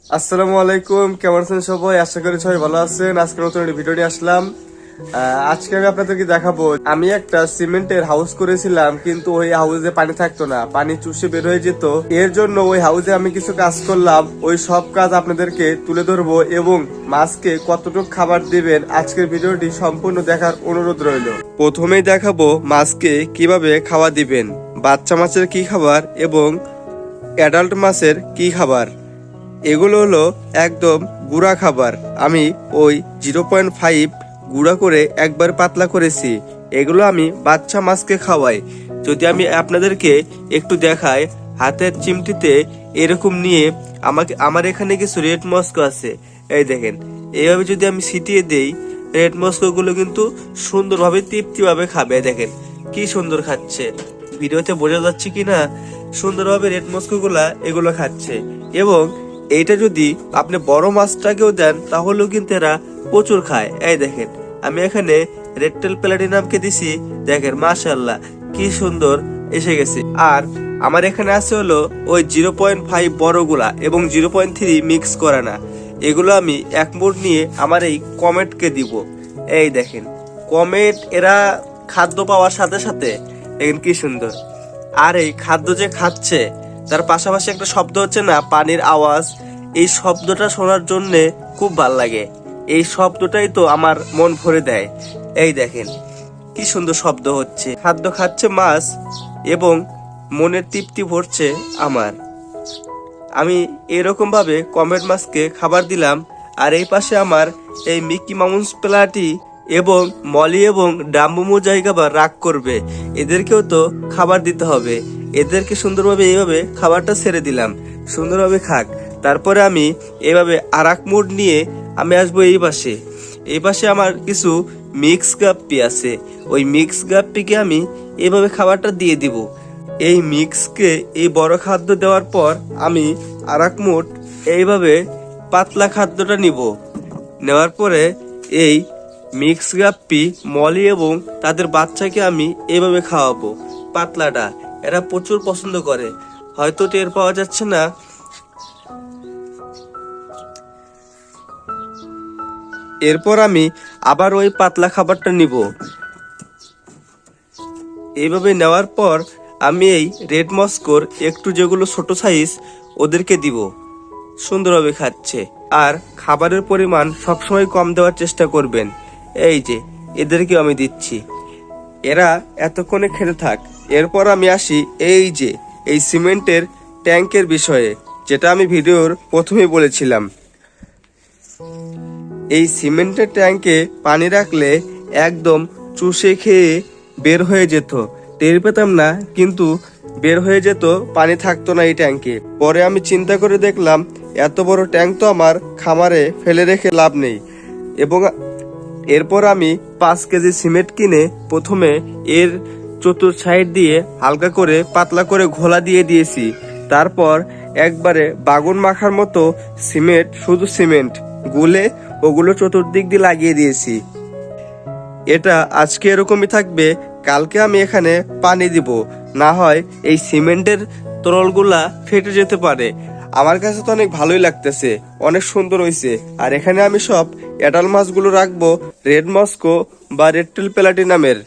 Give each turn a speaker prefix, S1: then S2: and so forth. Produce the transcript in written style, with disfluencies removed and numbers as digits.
S1: আসসালামু আলাইকুম, কেমন আছেন সবাই? আশা করি সবাই ভালো আছেন। আজকে নতুন একটা ভিডিও নিয়ে আসলাম। আজকে আমি আপনাদেরকে দেখাবো, আমি একটা সিমেন্টের হাউস করেছিলাম, কিন্তু ওই হাউসে পানি থাকতো না, পানি চুষে বের হয়ে যেত। এর জন্য ওই হাউসে আমি কিছু কাজ করলাম, ওই সব কাজ আপনাদেরকে তুলে ধরবো এবং মাছকে কতটুকু খাবার দিবেন আজকের ভিডিওটি সম্পূর্ণ দেখার অনুরোধ রইল। প্রথমেই দেখাবো মাছকে কিভাবে খাওয়া দিবেন, বাচ্চা মাছের কি খাবার এবং অ্যাডাল্ট মাছের কি খাবার। এগুলো হলো একদম গুঁড়া খাবার। আমি ওই 0.5 গুঁড়া করে একবার পাতলা করেছি। এগুলো আমি বাচ্চা মাছকে খাওয়াই। যদি আমি আপনাদেরকে একটু দেখাই, হাতের চিমটিতে এরকম নিয়ে আমার এখানে কিছু রেড মস্কো আছে, এই দেখেন। এইভাবে যদি আমি ছিটিয়ে দেই, রেড মস্কো গুলো কিন্তু সুন্দরভাবে তৃপ্তিভাবে খাবে। দেখেন কি সুন্দর খাচ্ছে, ভিডিওতে বোঝা যাচ্ছে কিনা, সুন্দরভাবে রেড মস্কো গুলা এগুলো খাচ্ছে। এবং এইটা যদি আপনি বড় মাছটাকেও দেন তাহলেও কিন্তু এরা প্রচুর খায়। এই দেখেন, আমি এখানে রেডটেল প্লাটিনামকে দিছি, দেখেন মাশাআল্লাহ কি সুন্দর এসে গেছে। আর আমার এখানে আছে হলো ওই 0.5 বড়গুলা এবং 0.3 মিক্স করা না। এগুলো আমি এক মুঠ নিয়ে আমার এই কমেটকে দিব। এই দেখেন কমেট, এরা খাদ্য পাওয়ার সাথে সাথে দেখেন কি সুন্দর। আর এই খাদ্য যে খাচ্ছে তার পাশাপাশি একটা শব্দ হচ্ছে না, পানির আওয়াজ। এই শব্দটা শোনার জন্য খুব ভাল লাগে। এই শব্দটাই তো আমার মন ভরে দেয়। এই দেখেন কি সুন্দর শব্দ হচ্ছে, খাদ্য খাচ্ছে মাছ এবং মনের তৃপ্তি ভরছে আমার। আমি এরকম ভাবে কমেট মাছকে খাবার দিলাম। আর এই পাশে আমার এই মিকি মাউন্স প্লাটি এবং মলি এবং ডাম্বুমু জায়গা বা রাগ করবে, এদেরকেও তো খাবার দিতে হবে। এদেরকে সুন্দরভাবে এইভাবে খাবারটা ছেড়ে দিলাম, সুন্দরভাবে খাক। তারপরে আমি এইভাবে আরাক মুড নিয়ে আমি আসবো এই পাশে। এই পাশে আমার কিছু মিক্স গাপ্পি আছে, ওই মিক্স গাপ্পিকে আমি এইভাবে খাবারটা দিয়ে দিব। এই মিক্সকে এই বড় খাদ্য দেওয়ার পর আমি আরাক মুড এইভাবে পাতলা খাদ্যটা নিব। নেওয়ার পরে এই মিক্স গাপ্পি, মলি এবং তাদের বাচ্চাকে আমি এইভাবে খাওয়াবো পাতলাটা। এরা প্রচুর পছন্দ করে, হয়তো টের পাওয়া যাচ্ছে না। এরপর আমি আবার ওই পাতলা খাবারটা নিব। এইভাবে নেওয়ার পর আমি এই রেড মস্কোর একটু যেগুলো ছোট সাইজ ওদেরকে দিব, সুন্দরভাবে খাচ্ছে। আর খাবারের পরিমাণ সবসময় কম দেওয়ার চেষ্টা করবেন। এই যে এদেরকে আমি দিচ্ছি, এরা এতক্ষণে খেতে থাক। এরপর আমি আসি এই যে এই সিমেন্টের ট্যাঙ্কের বিষয়ে, যেটা আমি ভিডিওর প্রথমেই বলেছিলাম। এই সিমেন্টের ট্যাঙ্কে পানি রাখলে একদম চুষে খেয়ে বের হয়ে যেত, টের পেতাম না, কিন্তু বের হয়ে যেত, পানি থাকতো না এই ট্যাঙ্কে। পরে আমি চিন্তা করে দেখলাম এত বড় ট্যাঙ্ক তো আমার খামারে ফেলে রেখে লাভ নেই। এবং এরপর আমি 5 কেজি সিমেন্ট কিনে প্রথমে এর চতুর্থ সাইড দিয়ে হালকা করে পাতলা করে ঘোলা দিয়ে দিয়েছি। তারপর একবারে বাগুন মাখার মতো সিমেন্ট, শুধু সিমেন্ট গুলে ওগুলো চতুর্দিক দিয়ে লাগিয়ে দিয়েছি। এটা আজকে এরকমই থাকবে, কালকে আমি এখানে পানি দিব, না হয় এই সিমেন্টের তরলগুলা ফেটে যেতে পারে। আমার কাছে তো অনেক ভালোই লাগতেছে, অনেক সুন্দর হয়েছে। আর এখানে আমি সব অ্যাডাল মাছগুলো রাখবো রেড মস্কো বা রেডটেল প্লাটিনামের।